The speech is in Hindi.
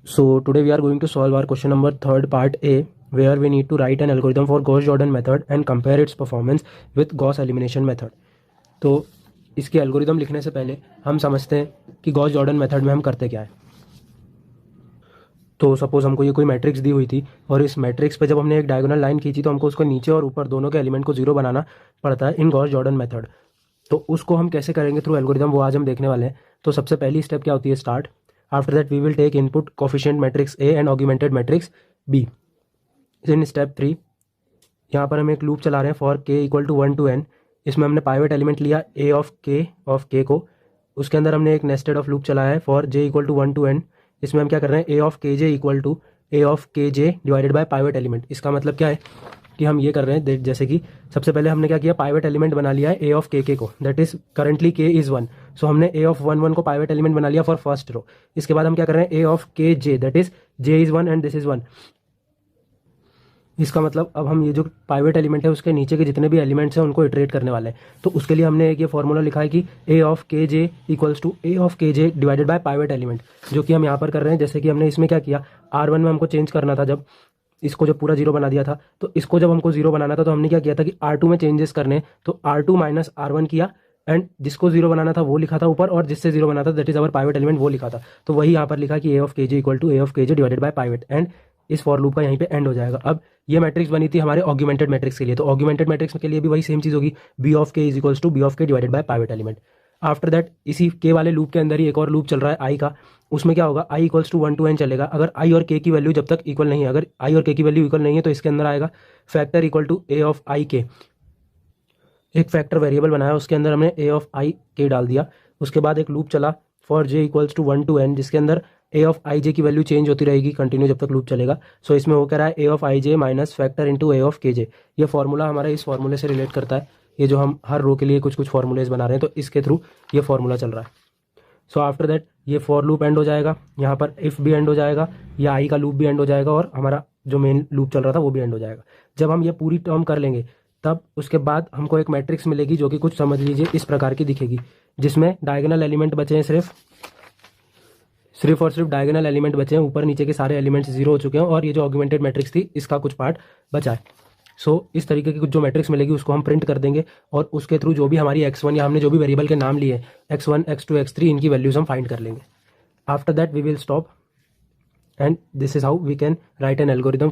So today we are going to solve our question number third part A, where we need to write an algorithm for Gauss-Jordan method and compare its performance with Gauss elimination method. तो इसकी एल्गोरिदम लिखने से पहले हम समझते हैं कि गॉस जॉर्डन मेथड में हम करते क्या है। तो सपोज हमको ये कोई मैट्रिक्स दी हुई थी और इस मैट्रिक्स पे जब हमने एक डायगोनल लाइन खींची तो हमको उसको नीचे और ऊपर दोनों के एलिमेंट को जीरो बनाना पड़ता है इन गॉस जॉर्डन मेथड। तो उसको हम कैसे करेंगे थ्रू एल्गोरिदम, वो आज हम देखने वाले हैं। तो सबसे पहली स्टेप क्या होती है, start. After that we will take input coefficient matrix A and augmented matrix B. In step 3 यहाँ पर हम एक लूप चला रहे हैं फॉर के इक्वल टू 1 to n। इसमें हमने पाइवेट एलिमेंट लिया ए ऑफ के को, उसके अंदर हमने एक नेस्टेड ऑफ लूप चलाया है for J equal to 1 to n। इसमें हम क्या कर रहे हैं, A of K J equal to A of K J divided by pivot element. इसका मतलब क्या है कि हम ये कर रहे हैं, जैसे कि सबसे पहले हमने क्या किया, पाइवेट एलिमेंट बना लिया है ए ऑफ के को, दैट इज करंटली के इज 1। सो हमने ए ऑफ 1 1 को पाइवेट एलिमेंट बना लिया फॉर फर्स्ट रो। इसके बाद हम क्या कर रहे हैं, A of K J, that is J is 1 and this is 1। इसका मतलब अब हम ये जो पाइवेट एलिमेंट है उसके नीचे के जितने भी एलिमेंट्स हैं उनको इटरेट करने वाले हैं। तो उसके लिए हमने एक ये फॉर्मूला लिखा है कि A of K J equals to A of K J divided by pivot element, जो कि हम यहाँ पर कर रहे हैं। जैसे कि हमने इसमें क्या किया, R1 में हमको चेंज करना था, जब इसको जब पूरा जीरो बना दिया था, तो इसको जब हमको जीरो बनाना था तो हमने क्या किया था कि R2 में चेंजेस करने, तो R2 माइनस R1 किया एंड जिसको जीरो बनाना था वो लिखा था ऊपर, और जिससे जीरो बनाना था that is our pivot element, वो लिखा था। तो वही यहाँ पर लिखा कि A of K J equal to A of K J divided by pivot, and इस फॉर लूप का यहीं पे एंड हो जाएगा। अब ये मैट्रिक्स बनी थी हमारे ऑगमेंटेड मैट्रिक्स के लिए, तो ऑगमेंटेड मैट्रिक्स के लिए भी वही सेम चीज़ होगी, B of K is equals to B of K divided by pivot element. After that इसी के वाले लूप के अंदर ही एक और लूप चल रहा है आई का, उसमें क्या होगा, I equals to 1 to n चलेगा। अगर आई और के की वैल्यू जब तक इक्वल नहीं है, अगर आई और के की वैल्यू इक्वल नहीं है तो इसके अंदर आएगा factor equal to A of I K. एक फैक्टर वेरिएबल बनाया, उसके अंदर हमने ए ऑफ आई के डाल दिया। उसके बाद एक लूप चला for J equals to 1 to n, जिसके अंदर ए ऑफ आई जे की वैल्यू चेंज होती रहेगी कंटिन्यू जब तक लूप चलेगा। सो इसमें वो कह रहा है A of I J minus factor into A of K J. ये फॉर्मूला हमारा इस फॉर्मूले से रिलेट करता है, ये जो हम हर रो के लिए कुछ कुछ फॉर्मूलेज बना रहे हैं, तो इसके थ्रू ये फॉर्मूला चल रहा है। सो आफ्टर दैट ये फॉर लूप एंड हो जाएगा, यहाँ पर इफ़ भी एंड हो जाएगा, या आई का लूप भी एंड हो जाएगा, और हमारा जो मेन लूप चल रहा था वो भी एंड हो जाएगा। जब हम ये पूरी टर्म कर लेंगे तब उसके बाद हमको एक मैट्रिक्स मिलेगी जो कि कुछ समझ लीजिए इस प्रकार की दिखेगी, जिसमें डायगोनल एलिमेंट बचे हैं सिर्फ और सिर्फ डायगोनल एलिमेंट बचे हैं, ऊपर नीचे के सारे एलिमेंट्स जीरो हो चुके हैं, और ये जो ऑगमेंटेड मैट्रिक्स थी इसका कुछ पार्ट बचा है। सो इस तरीके की कुछ जो मैट्रिक्स मिलेगी उसको हम प्रिंट कर देंगे, और उसके थ्रू जो भी हमारी x1 या हमने जो भी वेरिएबल के नाम लिए x1 x2 x3 इनकी वैल्यूज हम फाइंड कर लेंगे। After that we will stop, and this is how we can write an algorithm